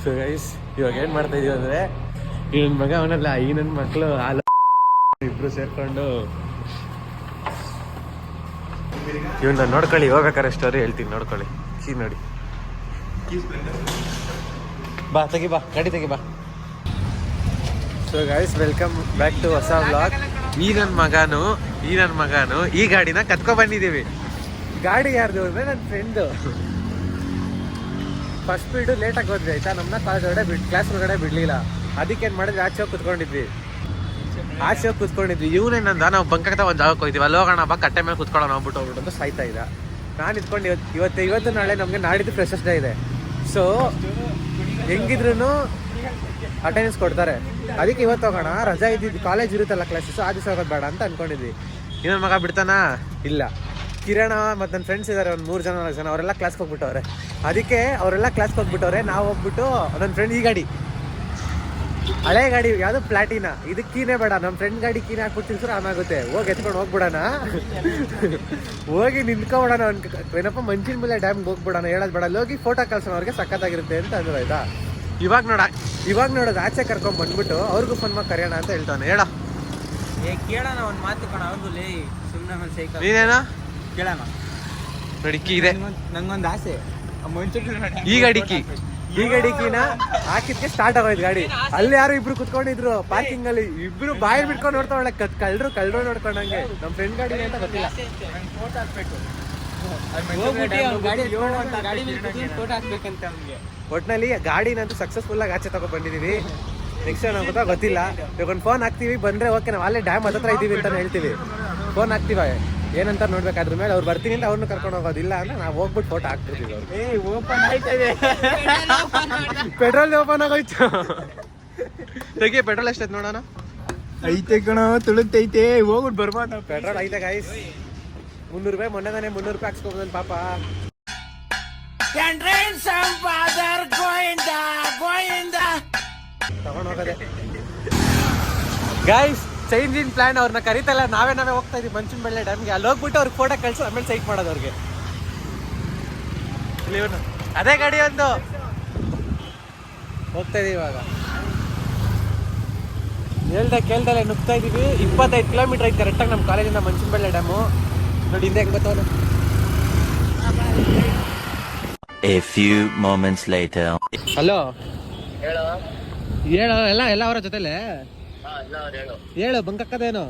So guys ಇವಾಗ ಏನು ಮಾಡ್ತಾ ಇದೀವಿ ಅಂದರೆ ಈ ನನ್ನ ಮಗ ಅವನಲ್ಲ ಈ ನನ್ನ ಮಕ್ಕಳು ಇಬ್ರು ಸೇರ್ಕೊಂಡು ಇವನ್ನ ನೋಡ್ಕೊಳ್ಳಿ. ಹೋಗ್ಬೇಕಾರೆ ಸ್ಟೋರಿ ಹೇಳ್ತೀನಿ, ನೋಡ್ಕೊಳ್ಳಿ. ಕೀ ನೋಡಿ, ಬಾ ತೆಗಿ, ಬಾ ಗಾಡಿ ತೆಗಿ, ಬಾ. So guys welcome back to ಹೊಸ ವ್ಲಾಗ್. ಈ ನನ್ನ ಮಗನು ಈ ಗಾಡಿನ ಕತ್ಕೊ ಬಂದಿದ್ದೀವಿ. ಗಾಡಿ ಯಾರ್ದು ಅಂದರೆ ನನ್ನ ಫ್ರೆಂಡು. ಫಸ್ಟ್ ಸ್ಪೀಡು ಲೇಟಾಗಿ ಹೋದ್ವಿ ಆಯ್ತಾ, ನಮ್ಮನ್ನ ಕಾಲೇಜ್ ಒಳಗಡೆ ಕ್ಲಾಸ್ ಒಳಗಡೆ ಬಿಡಲಿಲ್ಲ. ಅದಕ್ಕೆ ಏನು ಮಾಡಿದ್ವಿ, ಆಚೆ ಹೋಗಿ ಕುತ್ಕೊಂಡಿದ್ವಿ. ಇವನೇ ನಂದ ನಾವು ಬಂಕಾಗ್ತಾ ಒಂದು ಜಾಗಕ್ಕೆ ಹೋಗ್ತೀವಿ, ಅಲ್ಲಿ ಹೋಗೋಣ ಬಾ, ಕಟ್ಟೆ ಮೇಲೆ ಕುತ್ಕೊಳ್ಳೋಣ ಹೋಗ್ಬಿಟ್ಟು ಅಂತ ಸಾಯ್ತಾ ಇದ್ದ. ನಾನು ಇದ್ಕೊಂಡು ಇವತ್ತು ನಾಳೆ ನಮಗೆ ನಾಡಿದ್ದು ಫ್ರೆಶರ್ಸ್ ಡೇ ಇದೆ. ಸೊ ಹೆಂಗಿದ್ರು ಅಟೆಂಡೆನ್ಸ್ ಕೊಡ್ತಾರೆ, ಅದಕ್ಕೆ ಇವತ್ತು ಹೋಗೋಣ. ರಜಾ ಇದ್ದಿದ್ದು ಕಾಲೇಜ್ ಇರುತ್ತಲ್ಲ ಕ್ಲಾಸಸ್, ಆ ದಿವಸ ಹೋಗೋದು ಬೇಡ ಅಂತ ಅನ್ಕೊಂಡಿದ್ವಿ. ಇನ್ನೊಂದು ಮಗ ಬಿಡ್ತಾನಾ? ಇಲ್ಲ. ಕಿರಣ ಮತ್ತು ನನ್ನ ಫ್ರೆಂಡ್ಸ್ ಇದ್ದಾರೆ ಒಂದು 3 ಜನ, ಅವರೆಲ್ಲ ಕ್ಲಾಸ್ಗೆ ಹೋಗ್ಬಿಟ್ಟವ್ರೆ. ಅದಕ್ಕೆ ಅವರೆಲ್ಲ ಕ್ಲಾಸ್ಗೆ ಹೋಗ್ಬಿಟ್ಟವ್ರೆ. ನಾವು ಹೋಗ್ಬಿಟ್ಟು ನನ್ನ ಫ್ರೆಂಡ್ ಈ ಗಾಡಿ, ಹಳೆ ಗಾಡಿ ಯಾವುದು ಪ್ಲಾಟಿನ, ಇದಕ್ಕೆ ಕೀನೇ ಬೇಡ, ನಮ್ಮ ಫ್ರೆಂಡ್ ಗಾಡಿ ಕೀನೇ ಹಾಕ್ಬಿಟ್ಟು ತಿಳ್ಸ್ರೆ ಆನಾಗುತ್ತೆ. ಹೋಗಿ ಎತ್ಕೊಂಡು ಹೋಗ್ಬಿಡೋಣ, ಹೋಗಿ ನಿಂತ್ಕೊಬಿಡೋಣ. ಏನಪ್ಪ ಮಂಚಿನ ಮೇಲೆ ಡ್ಯಾಮ್ಗೆ ಹೋಗ್ಬಿಡೋಣ, ಹೇಳೋದು ಬೇಡ, ಹೋಗಿ ಫೋಟೋ ಕಳ್ಸೋಣ, ಅವ್ರಿಗೆ ಸಖತ್ತಾಗಿರುತ್ತೆ ಅಂತ ಅಂದ್ರು ಆಯ್ತಾ. ಇವಾಗ ನೋಡೋದು ಆಚೆ ಕರ್ಕೊಂಡ್ ಬಂದ್ಬಿಟ್ಟು ಅವ್ರಿಗೂ ಫೋನ್ ಮಾಡಿ ಕರೆಯೋಣ ಅಂತ ಹೇಳ್ತಾನೆ. ಹೇಳ ಕೇಳೋಣ ಒಂದು ಮಾತು ಕಣ, ಅವ್ರಿಗೂ ಲೇ ಸುಮ್ಮನೆ ಸೈಕಲ್ ನೀನೇನ ಕೇಳೋಣ. ನಡಿಕಿ ಇದೆ, ನಂಗೊಂದು ಆಸೆ. ಈ ಗಾಡಿ ಕೀನ ಹಾಕಿದ್ಕೆ ಸ್ಟಾರ್ಟ್ ಆಗೋಯ್ತು ಗಾಡಿ. ಅಲ್ಲಿ ಯಾರು ಇಬ್ರು ಕುತ್ಕೊಂಡಿದ್ರು ಪಾರ್ಕಿಂಗ್ ಅಲ್ಲಿ, ಇಬ್ರು ಬಾಯಿ ಬಿಟ್ಕೊಂಡು ನೋಡ್ತಾವಳೆ, ಕಳ್ರು ನೋಡ್ಕೊಂಡಂಗೆ. ನಮ್ಮ ಫ್ರೆಂಡ್ ಗಾಡಿ ಅಂತ ಗೊತ್ತಿಲ್ಲ. ಒಟ್ನಲ್ಲಿ ಗಾಡಿನಂತೂ ಸಕ್ಸಸ್ಫುಲ್ ಆಗಿ ಆಚೆ ತಗೊಂಡ್ ಬಂದಿದೀವಿ. ನೆಕ್ಸ್ಟ್ ಏನ್ ಆಗುತ್ತಾ ಗೊತ್ತಿಲ್ಲ. ಇವಾಗ ಒಂದು ಫೋನ್ ಹಾಕ್ತಿವಿ, ಬಂದ್ರೆ ಓಕೆ, ನಾವು ಅಲ್ಲೇ ಡ್ಯಾಮ್ ಹತ್ರ ಇದೀವಿ ಅಂತ ಹೇಳ್ತೀವಿ. ಫೋನ್ ಹಾಕ್ತಿವ ಏನಂತ ನೋಡ್ಬೇಕಾದ್ರ ಮೇಲೆ ಅವ್ರು ಬರ್ತೀನಿ ಅಂತ ಅವ್ರನ್ನ ಕರ್ಕೊಂಡು ಹೋಗೋದಿಲ್ಲ ಅಂದ್ರೆ ನಾವು ಹೋಗ್ಬಿಟ್ಟು ಫೋಟೋ ಹಾಕ್ತಿರ್ತೀವಿ. ಪೆಟ್ರೋಲ್ ಓಪನ್ ಆಗೋಯ್ತು. ತೆಗಿ, ಪೆಟ್ರೋಲ್ ಎಷ್ಟೈತೆ ನೋಡೋಣ. ಐತೆ ಕಣ, ತುಳುತ್ತೈತೆ, ಹೋಗ್ಬಿಟ್ಟು ಬರ್ಬಾರ್ದು. ಪೆಟ್ರೋಲ್ ಐತೆ ಗಾಯ್ಸ್, 300 ರೂಪಾಯಿ. ಮೊನ್ನೆ ತಾನೇ 300 ರೂಪಾಯಿ ಹಾಕ್ಸ್ಕೊಬೋದನ್ ಪಾಪ. ತಗೊಂಡ್ ಹೋಗದೆ ಗಾಯ್ಸ್. Change in plan. ಅವ್ರನ್ನ ಕರೀತಲ್ಲ, ನಾವೇ ಹೋಗ್ತಾ ಇದೀವಿ ಮಂಚಿನ ಬೆಳ್ಳೆ ಡ್ಯಾಮ್ಗೆ. ಅಲ್ಲಿ ಹೋಗ್ಬಿಟ್ಟು ಅವ್ರಿಗೆ ಫೋಟೋ ಕಳ್ಸಿ ಆಮೇಲೆ ಸೈಟ್ ಮಾಡೋದು ಅವ್ರಿಗೆ. ಅದೇ ಗಾಡಿ ಒಂದು ಹೋಗ್ತಾ ಇದೀವಿ ಇವಾಗ. ಕೇಳ್ದಲ್ಲೇ ನುಗ್ತಾ ಇದೀವಿ. 25 ಕಿಲೋಮೀಟರ್ ಐತೆ ಕರೆಕ್ಟಾಗಿ ನಮ್ಮ ಕಾಲೇಜಿಂದ ಮಂಚಿನ ಬೆಳ್ಳೆ ಡ್ಯಾಮು. ನೋಡಿ ಹಿಂದೆ ಹೆಂಗ್ ಗೊತ್ತವನು. A few moments later. Hello, ಹೇಳು. ಎಲ್ಲ ಅವರ ಜೊತೆಲೆ ಹೇಳು. ಬಂಕಕ್ಕದೇನು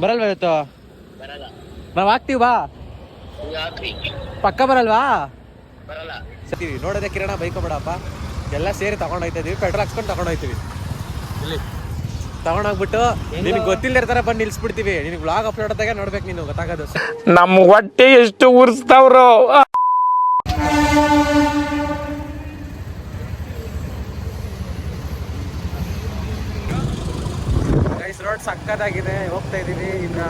ಬರಲ್ವಾ ಇವತ್ತು? ನಾವ್ ಹಾಕ್ತೀವಿ, ಬಾ. ಪಕ್ಕ ಬರಲ್ವಾ? ನೋಡೋದೇ ಕಿರಣ ಬೈಕ್ ಬೇಡಪ್ಪ, ಎಲ್ಲ ಸೇರಿ ತಗೊಂಡೋಗ್ತಾ ಇದೀವಿ. ಪೆಟ್ರೋಲ್ ಹಾಕ್ಸ್ಕೊಂಡು ತಗೊಂಡೋಗ್ತೀವಿ. ಇಲ್ಲಿ ತಗೊಂಡೋಗ್ಬಿಟ್ಟು ನಿನಗೆ ಗೊತ್ತಿಲ್ಲದ ತರ ಬಂದು ನಿಲ್ಸ್ಬಿಡ್ತೀವಿ. ನಿನಗೆ ವ್ಲಾಗ್ ಅಪ್ಲೋಡ್ ಆದಾಗ ನೋಡ್ಬೇಕು, ನೀನು ಗೊತ್ತಾಗೋದು. ನಮ್ಮ ಹೊಟ್ಟೆ ಎಷ್ಟು ಉರ್ಸ್ತಾವ್ರು. ರೋಡ್ ಸಕ್ಕದಾಗಿದೆ. ಹೋಗ್ತಾ ಇದೀವಿ. ಇನ್ನ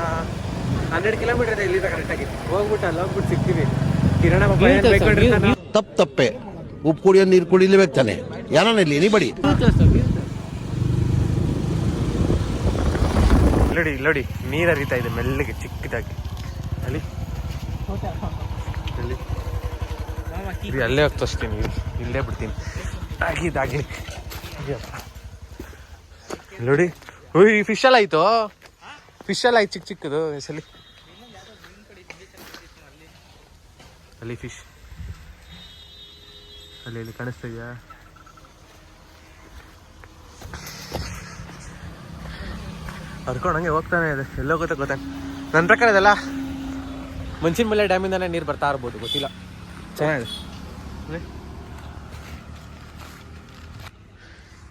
12 ಕಿಲೋಮೀಟರ್ ಇದೆ ಇಲ್ಲಿಂದ ಕರೆಕ್ಟಾಗಿ. ಹೋಗ್ಬಿಟ್ಟು ಅಲ್ಲಿ ಹೋಗ್ಬಿಟ್ಟು ಸಿಗ್ತೀವಿ. ಕಿರಣ ತಪ್ಪೆ ಉಪ್ಪು ಕುಡಿಯೋ ನೀರು ಕುಡಿಲೇಬೇಕು ತಾನೆ, ಯಾರನ್ನ ಇಲ್ಲಿ ಎನಿಬಡಿ. ನೋಡಿ ನೀರು ಹರಿತಾ ಇದೆ ಮೆಲ್ಲಗೆ ಚಿಕ್ಕದಾಗಿ. ಅಲ್ಲಿ ಅಲ್ಲೇ ಹೋಗಿ ತೋರಿಸ್ತೀನಿ, ಇಲ್ಲೇ ಬಿಡ್ತೀನಿ. ಆಗಿದ್ದಾಗಲಿ ನೋಡಿ. ಫಿಶ್ ಎಲ್ಲ ಆಯ್ತು, ಚಿಕ್ಕದು ಹೆಸಲಿ. ಅಲ್ಲಿ ಫಿಶ್ ಅಲ್ಲಿ ಕಾಣಿಸ್ತಾ ಇದೆಯಾ? ಹರ್ಕೊಂಡು ಹಂಗೆ ಹೋಗ್ತಾನೆ ಇದೆ. ಎಲ್ಲೋಗುತ್ತೆ ನನ್ನ ಪ್ರಕಾರ ಇದೆಲ್ಲ ಮಂಚಿನ ಮೇಲೆ ಡ್ಯಾಮಿಂದಾನೇ ನೀರು ಬರ್ತಾ ಇರ್ಬೋದು, ಗೊತ್ತಿಲ್ಲ. ಚೆನ್ನಾಗಿದೆ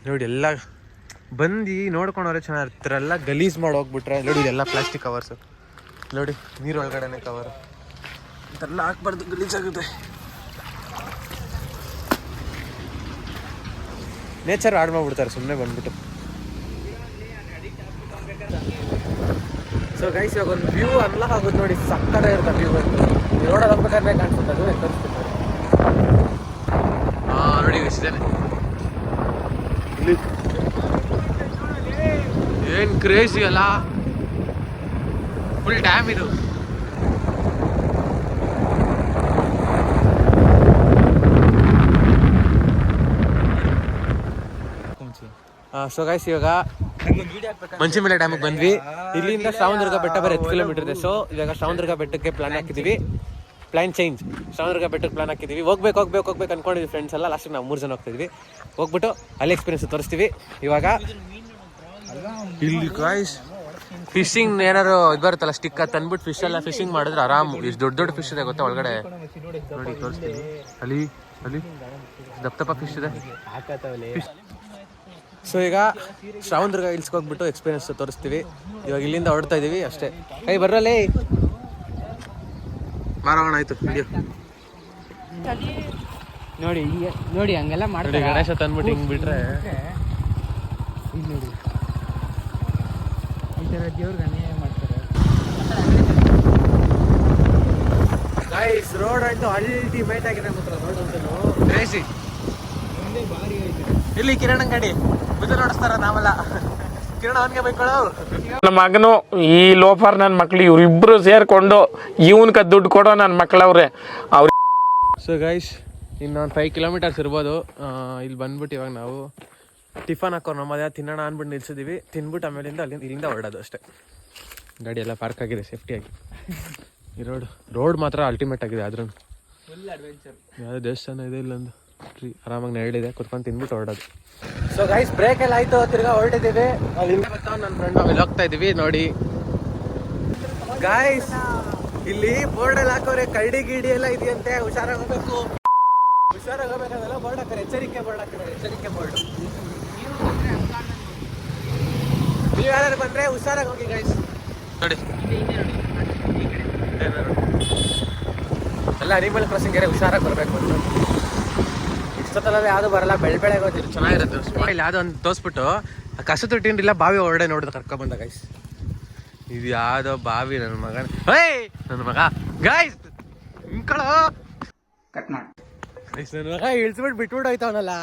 ನೋಡಿ. ಎಲ್ಲ ಬಂದು ನೋಡ್ಕೊಂಡವ್ರೆ ಚೆನ್ನಾಗಿರ್ತಾರೆ. ಎಲ್ಲ ಗಲೀಜ್ ಮಾಡಿ ಹೋಗ್ಬಿಟ್ರೆ ನೋಡಿ, ಇದೆಲ್ಲ ಪ್ಲಾಸ್ಟಿಕ್ ಕವರ್ಸು ನೋಡಿ, ನೀರೊಳಗಡೆನೆ ಕವರ್. ಇದೆಲ್ಲ ಹಾಕ್ಬಾರ್ದು, ಗಲೀಜಾಗುತ್ತೆ. ನೇಚರ್ ಹಾಳು ಮಾಡ್ಬಿಡ್ತಾರೆ ಸುಮ್ಮನೆ ಬಂದ್ಬಿಟ್ಟು. ಸೊ ಗೈಸ್, ಇವಾಗ ಒಂದು ವ್ಯೂ ಅನ್ಲಾಕ್ ಆಗುತ್ತೆ ನೋಡಿ, ಸಕ್ಕತ್ತಾಗಿ ಇರುತ್ತೆ ವ್ಯೂ. ನೋಡೋದು ಹೋಗ್ಬೇಕಾದ್ರೆ ಕಾಣಿಸುತ್ತೆ, ಅದು ತೋರಿಸ್ತೀನಿ ನೋಡಿ. ಇಷ್ಟಿದೆ ಇಲ್ಲಿ. ಏನ್ ಕ್ರೇಜಿ ಅಲ್ಲ, ಫುಲ್ ಡ್ಯಾಮ್ ಇದು. ಸೊ ಗೈಸ್ ಇವಾಗ ಮಂಚಿಮೇಲೆ ಡ್ಯಾಮಿಗೆ ಬಂದ್ವಿ. ಇಲ್ಲಿಂದ ಶ್ರಾವಣದುರ್ಗ ಬೆಟ್ಟ ಬೇರೆ 10 ಕಿಲೋಮೀಟರ್ ಇದೆ. ಸೊ ಇವಾಗ ಶ್ರಾವಣದುರ್ಗ ಬೆಟ್ಟಕ್ಕೆ ಪ್ಲಾನ್ ಹಾಕಿದ್ದೀವಿ. Plan change. ಶ್ರಾವಣದುರ್ಗ ಬೆಟ್ಟಕ್ಕೆ ಪ್ಲಾನ್ ಹಾಕಿದ್ದೀವಿ. ಹೋಗ್ಬೇಕು ಅನ್ಕೊಂಡಿದ್ವಿ ಫ್ರೆಂಡ್ಸ್ ಎಲ್ಲ. ಲಾಸ್ಟಿಗೆ ನಾವು 3 ಜನ ಹೋಗ್ತಾ ಇದ್ವಿ. ಹೋಗ್ಬಿಟ್ಟು ಅಲ್ಲಿ ಎಕ್ಸ್ಪೀರಿಯನ್ಸ್ ತೋರಿಸ್ತೀವಿ. ಇವಾಗ ಇಲ್ಲಿ ಗಾಯ್ಸ್ ಫಿಶಿಂಗ್ ಏನಾರು ಇದು ಬರುತ್ತಲ್ಲ ಸ್ಟಿಕ್ ಅದು ತಂದ್ಬಿಟ್ಟು ಫಿಶ್ ಎಲ್ಲ ಫಿಶಿಂಗ್ ಮಾಡಿದ್ರೆ ಆರಾಮ್. ಇಷ್ಟು ದೊಡ್ಡ ಫಿಶ್ ಇದೆ ಗೊತ್ತಾ ಒಳಗಡೆ. ನೋಡಿ ತೋರಿಸ್ತೀನಿ. ಅಲ್ಲಿ ದಪ್ಪ ಫಿಶ್ ಇದೆ. ಸೊ ಈಗ ಶ್ರಾವಣದುರ್ಗ ಹಿಲ್ಸ್ಗೆ ಹೋಗ್ಬಿಟ್ಟು ಎಕ್ಸ್ಪೀರಿಯನ್ಸ್ ತೋರಿಸ್ತೀವಿ. ಇವಾಗ ಇಲ್ಲಿಂದ ಹೊರಡ್ತಾ ಇದೀವಿ ಅಷ್ಟೇ. ಕೈ ಬರಲೇ ಮಾರೋಣ ಆಯ್ತು ವಿಡಿಯೋ ನೋಡಿ ನೋಡಿ ಹಂಗೆಲ್ಲ ಮಾಡಿ ಗಣೇಶ ತಂದ್ಬಿಟ್ಟು ಹಿಂಗ್ ಬಿಟ್ರೆ ನೋಡಿ ಈ ಥರ ದೇವ್ರಿಗೆ ಮಾಡ್ತಾರೆ. ಗೈಸ್ ರೋಡ್ ಅಂತೂ ಅಲ್ಟಿಮೇಟ್ ಆಗಿದೆ ಮಾತ್ರ. ರೋಡ್ ಅಂತೂ ಕ್ರೇಜಿ. ಇಲ್ಲಿ ಕಿರಣ್ ಗಾಡಿ ಬಿದ್ದು ನೋಡಿಸ್ತಾರ ನಾವಲ್ಲ. ಕಿರಣ್ ಅವನ್ಗೆ ಬೈಕೊಳ್ಳೋ ನನ್ನ ಮಗನು ಈ ಲೋಫರ್ ನನ್ನ ಮಕ್ಳು ಇವ್ರಿಬ್ರು ಸೇರ್ಕೊಂಡು ಇವನ್ಕ ದುಡ್ಡು ಕೊಡೋ ನನ್ನ ಮಕ್ಳವ್ರೆ ಅವ್ರ. ಸೊ ಗೈಸ್ ಇನ್ನೊಂದು 5 ಕಿಲೋಮೀಟರ್ಸ್ ಇರ್ಬೋದು. ಇಲ್ಲಿ ಬಂದ್ಬಿಟ್ಟು ಇವಾಗ ನಾವು ಟಿಫನ್ ಹಾಕೋರು ನಮ್ಮದೇ ತಿನ್ನೋಣ ಅಂದ್ಬಿಟ್ಟು ನಿಲ್ಸಿದ್ದೀವಿ. ತಿನ್ಬಿಟ್ಟು ಆಮೇಲಿಂದ ಇಲ್ಲಿಂದ ಹೊರಡೋದು ಅಷ್ಟೇ. ಗಾಡಿ ಎಲ್ಲ ಪಾರ್ಕ್ ಆಗಿದೆ ಸೇಫ್ಟಿಯಾಗಿ. ಈ ರೋಡ್ ಮಾತ್ರ ಅಲ್ಟಿಮೇಟ್ ಆಗಿದೆ. ಆದ್ರೂ ಯಾವುದೇ ದೇವಸ್ಥಾನ ಇದೆ ಇಲ್ಲೊಂದು ಟ್ರೀ ಆರಾಮಾಗಿ ನೆರಳಿದೆ. ಕುತ್ಕೊಂಡು ತಿನ್ಬಿಟ್ಟು ಹೊರಡೋದು. ಸೊ ಗೈಸ್ ಬ್ರೇಕ್ ಎಲ್ಲ ಆಯ್ತು. ತಿರ್ಗಾ ಹೊರಟಿದ್ದೀವಿ. ಅಲ್ಲಿಂದ ಬರ್ತಾವ ನನ್ನ ಫ್ರೆಂಡ್ ನಾವೆಲ್ಲ ಹೋಗ್ತಾ ಇದ್ದೀವಿ. ನೋಡಿ ಗೈಸ್ ಇಲ್ಲಿ ಬೋರ್ಡಲ್ಲಿ ಹಾಕೋರೆ ಕರಡಿ ಗಿಡಿ ಎಲ್ಲ ಇದೆಯಂತೆ. ಹುಷಾರಾಗಿ ಹೋಗ್ಬೇಕು. ಹುಷಾರಾಗಬೇಕಂದೆಲ್ಲ ಬೋರ್ಡ್ ಹಾಕ್ತಾರೆ. ಎಚ್ಚರಿಕೆ ಬೋರ್ಡ್ ಹಾಕ್ತಾರೆ. ಎಚ್ಚರಿಕೆ ಬೋರ್ಡ್. ನೀವು ಯಾರು ಬಂದ್ರೆ ಹುಷಾರಾಗಿ ಹೋಗಿ ಗೈಸ್. ನೋಡಿ ಎಲ್ಲ ಅನಿಮಲ್ ಕ್ರಾಸಿಂಗ್ ಏರಿಯಾ ಹುಷಾರಾಗಿ ಬರಬೇಕು ಅಂತ. ಇಷ್ಟೊತ್ತಲ್ಲ ಯಾವುದು ಬರಲ್ಲ. ಬೆಳಗ್ಗೆ ಗೊತ್ತಿರು ಚೆನ್ನಾಗಿರುತ್ತೆ. ಇಲ್ಲಿ ಯಾವುದೋ ಒಂದು ತೋರಿಸ್ಬಿಟ್ಟು ಕಸ ತೊಟ್ಟಿನಿಲ್ಲ ಬಾವಿ ಹೊರಡೆ ನೋಡಿದ್ರೆ ಕರ್ಕೊಂಡ್ಬಂದ ಗೈಸ್. ಇದು ಯಾವುದೋ ಬಾವಿ ನನ್ನ ಮಗ. ನನ್ನ ಮಗ ಗೈಸ್ ಹಿಂಕಳ ನನ್ನ ಮಗ ಇಳಿಸ್ಬಿಟ್ಟು ಬಿಟ್ಬಿಟ್ಟು ಹೋಯ್ತವನಲ್ಲ.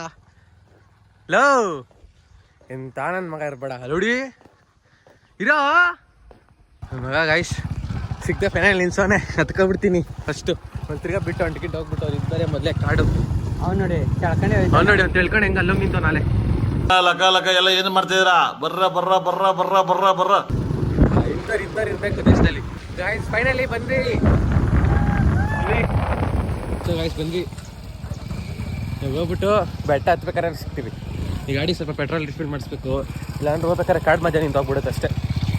ಲೋ ಎಂತ ನನ್ನ ಮಗ ಇರ್ಬೇಡ. ನೋಡಿ ಇರೋ ನನ್ನ ಮಗ ಗೈಸ್ ಸಿಕ್ತ ಫೈನಲ್ ನಿಲ್ಸೋನೆ. ಹತ್ಕೊಬಿಡ್ತೀನಿ ಫಸ್ಟು. ಒಂದು ತಿರ್ಗಾ ಬಿಟ್ಟು ಒಂದು ಟಿಕೆಟ್ ಹೋಗ್ಬಿಟ್ಟು ಅವ್ರು ಇದ್ದಾರೆ ಮೊದಲೇ ಕಾಡು. ಅವ್ನು ನೋಡಿ ಕೇಳ್ಕೊಂಡೆ ಅವ್ನು ನೋಡಿ ಅವ್ನು ತಿಳ್ಕೊಂಡು ಹೆಂಗೆ ಅಲ್ಲೋಗಿ ನಿಂತು ನಾಳೆ ಲಕ ಎಲ್ಲ ಏನು ಮಾಡ್ತಿದ್ದೀರಾ? ಬರ್ರ ಇಬ್ಬರು ಇರ್ಬೇಕು ದೇಶದಲ್ಲಿ. ಗಾಯ್ಸ್ ಫೈನಲಿ ಬಂದ್ವಿ. ಸೊ ಗಾಯ್ಸ್ ಬಂದ್ವಿ. ಹೋಗ್ಬಿಟ್ಟು ಬೆಟ್ಟ ಹತ್ಬೇಕಾದ್ರೆ ಸಿಗ್ತೀವಿ. ಈ ಗಾಡಿ ಸ್ವಲ್ಪ ಪೆಟ್ರೋಲ್ ರಿಫಿಲ್ ಮಾಡಿಸ್ಬೇಕು. ಇಲ್ಲಾಂದ್ರೆ ಹೋಗ್ಬೇಕಾದ್ರೆ ಕಾಡು ಮಜಾ ನಿಂತು ಹೋಗ್ಬಿಡುತ್ತೆ ಅಷ್ಟೇ.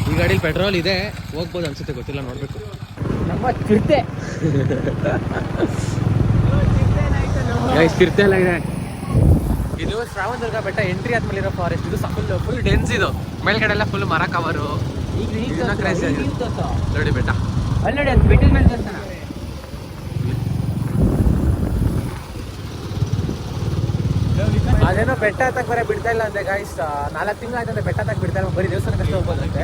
ಈ ಗಾಡೀಲಿ ಪೆಟ್ರೋಲ್ ಇದೆ. ಹೋಗ್ಬೋದು ಅನ್ಸುತ್ತೆ, ಗೊತ್ತಿಲ್ಲ, ನೋಡ್ಬೇಕು. ನಮ್ಮ ಚಿರತೆ ಚಿರತೆ ಎಲ್ಲ ಇದೆ. ಇದು ಶ್ರಾವಣದುರ್ಗ ಬೆಟ್ಟ ಎಂಟ್ರಿ ಆದ್ಮೇಲೆ ಇರೋ ಫಾರೆಸ್ಟ್. ಇದು ಫುಲ್ ಡೆನ್ಸ್. ಇದು ಮೇಲ್ಗಡೆ ಎಲ್ಲ ಫುಲ್ ಮರ ಕವರು. ನೋಡಿ ಬೆಟ್ಟ ಅಲ್ಲಿ ನೋಡಿ ಅದು ಬೆಟ್ಟದ ಮೇಲೆ ತೋರಿಸೋಣ. ಅದೇನೋ ಬೆಟ್ಟ ಹತ್ತಕ್ಕೆ ಬರೀ ಬಿಡ್ತಾ ಇಲ್ಲ ಅಂತೆ ಗಾಯ್ಸ್. 4 ತಿಂಗಳು ಆಯ್ತಂತೆ ಬೆಟ್ಟ ಹತ್ತಕ್ಕೆ ಬಿಡ್ತಾ ಇಲ್ಲ. ಬರೀ ದೇವಸ್ಥಾನಕ್ಕೆ ಹೋಗ್ಬೋದಂತೆ.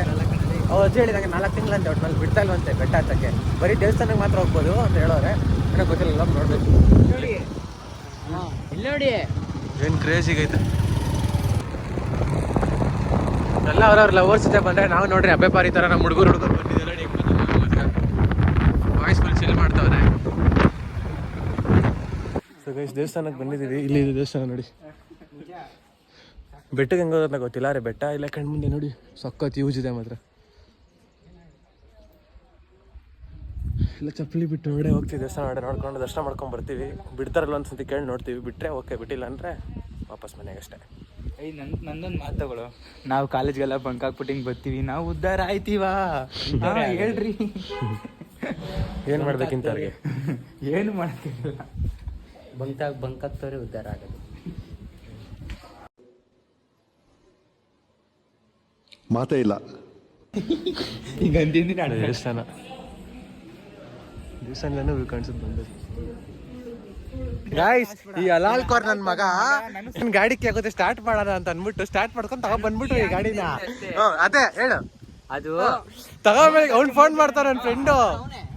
ಅವ್ರು ಅಜ್ಜಿ ಹೇಳಿದಂಗೆ 4 ತಿಂಗಳಂತೆ ಒಟ್ಟಿನಲ್ಲಿ ಬಿಡ್ತಾ ಇಲ್ವಂತೆ ಬೆಟ್ಟ ಹತ್ತಕ್ಕೆ. ಬರೀ ದೇವಸ್ಥಾನಕ್ಕೆ ಮಾತ್ರ ಹೋಗ್ಬೋದು ಅಂತ ಹೇಳೋರೆ. ಏನೋ ಗೊತ್ತಿಲ್ಲ, ನೋಡ್ಬೇಕು. ನೋಡಿ ಇಲ್ಲಿ ನೋಡಿ ಏನು ಕ್ರೇಜಿಗೈತೆ. ಎಲ್ಲ ಅವ್ರವ್ರ ಲವರ್ಸ್ ಜೊತೆ ಬಂದರೆ ನಾವು ನೋಡ್ರಿ ಹಬ್ಬೆ ಪಾರಿ ಥರ ನಮ್ಮ ಹುಡುಗರು ಬಂದಿದೆ ನೋಡಿ. ವಾಯ್ಸ್ ಫುಲ್ ಚಿಲ್ ಮಾಡ್ತಾವ್ರೆ. ಸೊ ಗೈಸ್ ದೇವಸ್ಥಾನಕ್ಕೆ ಬಂದಿದ್ದೀವಿ. ಇಲ್ಲಿ ದೇವಸ್ಥಾನ ನೋಡಿ. ಬೆಟ್ಟಕ್ಕೆ ಹೆಂಗೆ ಹೋಗೋದಂತ ಗೊತ್ತಿಲ್ಲ ರೀ. ಬೆಟ್ಟ ಇಲ್ಲ ಕಣ್ಮುಂದೆ ನೋಡಿ ಸಖತ್ ಯೂಸ್ ಇದೆ ಮಾತ್ರ. ಇಲ್ಲ ಚಪ್ಪಲಿ ಬಿಟ್ಟು ಹೊರಡೆ ಹೋಗ್ತೀವಿ. ದೇವಸ್ಥಾನ ಹೊರಡೆ ನೋಡ್ಕೊಂಡು ದರ್ಶನ ಮಾಡ್ಕೊಂಡು ಬರ್ತೀವಿ. ಬಿಡ್ತಾರಲ್ಲ ಒಂದ್ಸತಿ ಕೇಳಿ ನೋಡ್ತೀವಿ. ಬಿಟ್ಟರೆ ಓಕೆ, ಬಿಟ್ಟಿಲ್ಲ ಅಂದರೆ ವಾಪಸ್ ಮನೆಗೆ ಅಷ್ಟೇ. ನಂದೊಂದು ಮಾತುಗಳು. ನಾವು ಕಾಲೇಜ್ಗೆಲ್ಲ ಬಂಕ್ ಹಾಕ್ಬಿಟ್ಟು ಹಿಂಗೆ ಬರ್ತೀವಿ. ನಾವು ಉದ್ಧಾರ ಆಯ್ತೀವಾ? ಹೇಳ್ರಿ ಏನು ಮಾಡ್ಬೇಕಿಂತ ಅವ್ರಿಗೆ ಏನು ಮಾಡ್ತಿಲ್ಲ. ಬಂಕ್ ಹಾಕ್ತವ್ರೆ ಉದ್ಧಾರ ಆಗೋದು. ಮಾತೇ ಇಲ್ಲ. ಈಗ ಅಂದಿನ ದೇವಸ್ಥಾನದೂ ಕಾಣಿಸುತ್ತೆ ಬಂದು. ಗಾಯ್ಸ್ ಈ ಅಲಾಲ್ಕೋರ್ ನನ್ನ ಮಗ ಗಾಡಿ ಆಗುತ್ತೆ ಸ್ಟಾರ್ಟ್ ಮಾಡೋಣ ಅಂತ ಅಂದ್ಬಿಟ್ಟು ಸ್ಟಾರ್ಟ್ ಮಾಡ್ಕೊಂಡು ತಗೊಂಡ್ಬಂದ್ಬಿಟ್ರು ಈ ಗಾಡಿನ. ಅದೇ ಹೇಳು. ಅದು ತಗೊಂಡ್ಮೇಲೆ ಅವ್ನು ಫೋನ್ ಮಾಡ್ತಾರ ನನ್ನ ಫ್ರೆಂಡು.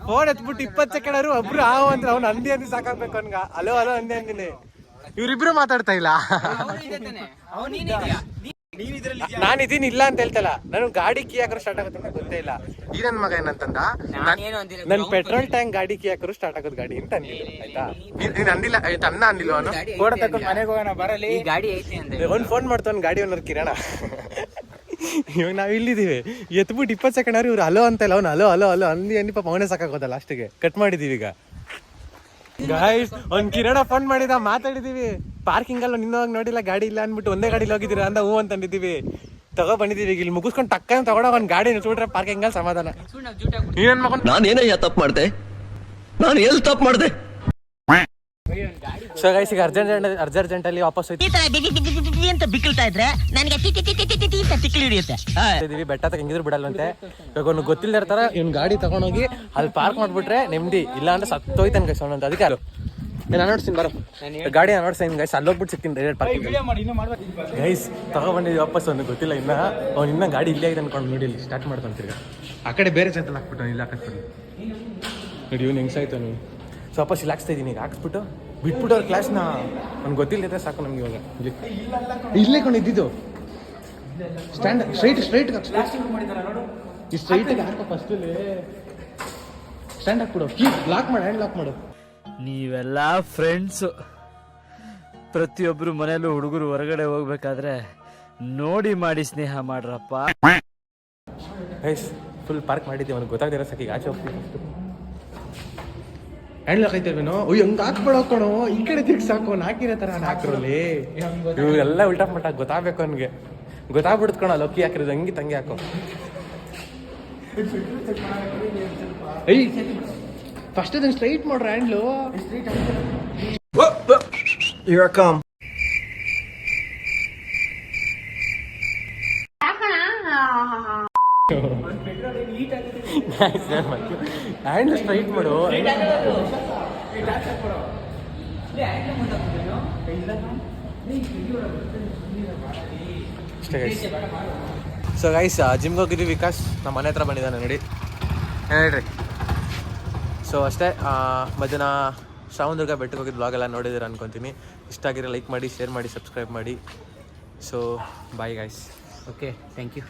ಫೋನ್ ಎತ್ಬಿಟ್ಟು 20 ಸೆಕೆಂಡ್ ಅವರು ಒಬ್ರು ಅಂದ್ರೆ ಅವ್ನು ಅಂದಿ ಸಾಕಾಗ್ಬೇಕು ಅವ್ನ್ಗ. ಹಲೋ ಅಂದಿನಿ. ಇವ್ರಿಬ್ರು ಮಾತಾಡ್ತಾ ಇಲ್ಲ. ನಾನು ಇದೀನಿ ಇಲ್ಲ ಅಂತ ಹೇಳ್ತಲ್ಲ, ನಾನು ಗಾಡಿ ಕೀ ಹಾಕಿದ್ರು ಸ್ಟಾರ್ಟ್ ಆಗುತ್ತೆ ಅಂತ ಗೊತ್ತೇ ಇಲ್ಲ. ಈ ನನ್ನ ಮಗ ಏನಂತಂದ, ನನ್ ಪೆಟ್ರೋಲ್ ಟ್ಯಾಂಕ್ ಗಾಡಿ ಕೀ ಹಾಕಿದ್ರು ಸ್ಟಾರ್ಟ್ ಆಗೋದು ಗಾಡಿ ಅಂತ ಅಂದಿಲ್ಲ. ಆಯ್ತಾ, ನೀನ್ ಅಂದಿಲ್ಲ, ಅನ್ನ ಅಂದಿಲ್ಲ ಅವನು. ಮನೆಗೆ ಹೋಗೋಣ ಬರಲಿ, ಗಾಡಿ ಐತೆ ಅಂತ ಅವ್ನು ಫೋನ್ ಮಾಡ್ತಾವ್ ಗಾಡಿ ಓನರ್ ಕಿರಣ. ಇವಾಗ ನಾವ್ ಇಲ್ಲಿದೀವಿ, ಎತ್ಬಿಟ್ಟು 20 ಸೆಕೆಂಡ್ ಅವ್ರು ಇವ್ರು ಹಲೋ ಅಂತಲ್ಲ, ಅವ್ನು ಹಲೋ ಹಲೋ ಹಲೋ ಅಂದಿ ಪಾಪ ಅವನೇ ಸಾಕಾಗೋದ. ಲಾಸ್ಟಿಗೆ ಕಟ್ ಮಾಡಿದೀವಿ. ಈಗ ಗಾಯ್ಸ್ ಅವ್ನ್ ಕಿರಣ ಫೋನ್ ಮಾಡಿದ, ಮಾತಾಡಿದೀವಿ. ಪಾರ್ಕಿಂಗ್ ಅಲ್ಲಿ ನಿನ್ನೋಗಿ ನೋಡಿಲ್ಲ, ಗಾಡಿ ಇಲ್ಲ ಅನ್ಬಿಟ್ಟು ಒಂದೇ ಗಾಡಿಲಿ ಹೋಗಿದ್ದೀರಾ ಅಂದ ಹೂ ಅಂತ ಅಂದಿದ್ದೀವಿ. ತಗೋ ಬಂದಿದ್ದೀವಿ. ಇಲ್ಲಿ ಮುಗಿಸ್ಕೊಂಡು ಟಕ್ಕ ತಗೊಂಡ ಒಂದ್ ಗಾಡಿ ನಿಲ್ಸ್ಬಿಟ್ರೆ ಪಾರ್ಕಿಂಗ್ ಅಲ್ಲಿ ಸಮಾಧಾನ. ನಾನೇನಯ್ಯ ತಪ್ಪು ಮಾಡ್ದೆ, ನಾನು ಎಲ್ಲಿ ತಪ್ಪು ಮಾಡ್ದೆ? ಸೊ ಗೈಸ್ ಈಗ ಅರ್ಜೆಂಟ್ ಅಲ್ಲಿ ವಾಪಸ್ ಅಂತ ಬಿಕ್ಕಳ್ತಾ ಇದ್ರೆ ನನಗೆ ತಿಕ್ಲಿ ಹಿಡಿಯುತ್ತೆ. ಬೆಟ್ಟ ತಗ ಹೆಂಗಿದ್ರು ಬಿಡಲ್ವಂತೆ. ಇವಾಗ ಅವ್ನು ಗೊತ್ತಿಲ್ಲದ ಇರ್ತಾರ, ಇವ್ನ ಗಾಡಿ ತಗೊಂಡೋಗಿ ಅಲ್ಲಿ ಪಾರ್ಕ್ ಮಾಡ್ಬಿಟ್ರೆ ನೆಮ್ಮದಿ, ಇಲ್ಲ ಅಂದ್ರೆ ಸತ್ತೋಯ್ತಾನೆ ಗೈಸ್ ಅವನಂತ. ಅದಕ್ಕೆ ಅಲ್ಲ ನಾನು ನೋಡ್ತೀನಿ, ಬರೋ ಗಾಡಿ ನೋಡ್ತೀನಿ ಗೈಸ್, ಅಲ್ಲಿ ಹೋಗ್ಬಿಟ್ಟು ಸಿಗ್ತೀನಿ ಡೈರೆಕ್ಟ್ ಪಾರ್ಕಿಂಗ್. ಗೈಸ್ ತಗೊಬಂದಿದ್ವಿ ವಾಪಸ್, ಅವ್ನಿಗೆ ಗೊತ್ತಿಲ್ಲ ಇನ್ನ, ಅವ್ನು ಇನ್ನ ಗಾಡಿ ಇಲ್ಲೇ ಆಗಿದೆ ಅನ್ಕೊಂಡು ನೋಡಿ ಇಲ್ಲಿ ಸ್ಟಾರ್ಟ್ ಮಾಡ್ಕೊಂತೀಗ. ಆ ಕಡೆ ಬೇರೆ ಜಾಗದಲ್ಲಿ ಹಾಕ್ಬಿಟ್ಟು ಇಲ್ಲ ಹಾಕಿಸ್ಬಿಟ್ಟು ನೋಡಿ ಇವ್ನು ಹೆಂಗ್ಸಾಯ್ತು. ನೀವು ಸೊ ವಾಪಸ್ ಇಲ್ಲಿ ಹಾಕ್ಸ್ತಾ ಇದ್ದೀನಿ. ಈಗ ಹಾಕ್ಸ್ಬಿಟ್ಟು ಬಿಟ್ಬಿಟ್ಟು ಅವ್ರ ಕ್ಲಾಸ್ನ ಅವ್ನು ಗೊತ್ತಿಲ್ಲದೆ ಸಾಕು ನಮ್ಗೆ. ಇವಾಗ ಇಲ್ಲೇ ಕೊಂಡು ಇದ್ದಿದ್ದು ಸ್ಟ್ಯಾಂಡ್ ಸ್ಟ್ರೈಟ್ ಈ ಸ್ಟ್ರೈಟಿಗೆ ಹಾಕೋ ಫಸ್ಟಲ್ಲಿ ಸ್ಟ್ಯಾಂಡ್ ಹಾಕ್ಬಿಡು. ಕೀ ಲಾಕ್ ಮಾಡು, ಹ್ಯಾಂಡ್ ಲಾಕ್ ಮಾಡು. ನೀವೆಲ್ಲ ಫ್ರೆಂಡ್ಸು, ಪ್ರತಿಯೊಬ್ಬರು ಮನೇಲೂ ಹುಡುಗರು ಹೊರಗಡೆ ಹೋಗ್ಬೇಕಾದ್ರೆ ನೋಡಿ ಮಾಡಿ ಸ್ನೇಹ ಮಾಡ್ರಪ್ಪ. ಗೈಸ್ ಫುಲ್ ಪಾರ್ಕ್ ಮಾಡಿದ್ದೀವಿ, ಅವ್ನಿಗೆ ಗೊತ್ತಾಗ್ದಿರೋ ಸಾಕಿಗೆ ಆಚೆ ಹೋಗ್ತೀವಿ. ಹ್ಯಾಂಡ್ ಲಾಕ್ ಐತೇವೇನೋ, ಅಯ್ಯೋ ಹಂಗೆ ಹಾಕ್ಬೇಡ ಕಣೋ, ಈ ಕಡೆ ತಿರ್ಗಿ ಸಾಕು, ಹಾಕಿರೋ ಥರ ಹಾಕಿರೋಲಿ. ಇವೆಲ್ಲ ಉಲ್ಟಾ ಮಟ್ಟ ಗೊತ್ತಾಗಬೇಕು ಅವನಿಗೆ, ಗೊತ್ತಾಗ್ಬಿಡ್ತು ಕಣೋ. ಲಕ್ಕಿ ಹಾಕಿರೋದು ಹಂಗೆ ತಂಗಿ ಹಾಕೋ. ಐ ಫಸ್ಟ್ ಅದನ್ನ ಸ್ಟ್ರೈಟ್ ಮಾಡ್ರ ಹ್ಯಾಂಡ್ಲು. ಹ್ಯಾಂಡ್ ಸ್ಟ್ರೈಟ್ ಮಾಡು. ಅಷ್ಟೇ ಗೈಸ್. ಸೊ ಗೈಸ್ ಜಿಮ್ಗೆ ಹೋಗಿದ್ವಿ. ವಿಕಾಸ್ ನಮ್ಮ ಮನೆ ಹತ್ರ ಬಂದಿದ್ದಾನೆ ನೋಡಿ, ಹೇಳ್ರಿ. ಸೊ ಅಷ್ಟೇ, ಮಧ್ಯಾಹ್ನ ಶ್ರಾವಣದುರ್ಗ ಬೆಟ್ಟಕ್ಕೆ ಹೋಗಿದ್ದು ಬ್ಲಾಗ್ ಎಲ್ಲ ನೋಡಿದ್ದೀರ ಅನ್ಕೊತೀನಿ. ಇಷ್ಟ ಆಗಿರೋ ಲೈಕ್ ಮಾಡಿ, ಶೇರ್ ಮಾಡಿ, ಸಬ್ಸ್ಕ್ರೈಬ್ ಮಾಡಿ. So bye guys. Okay, thank you.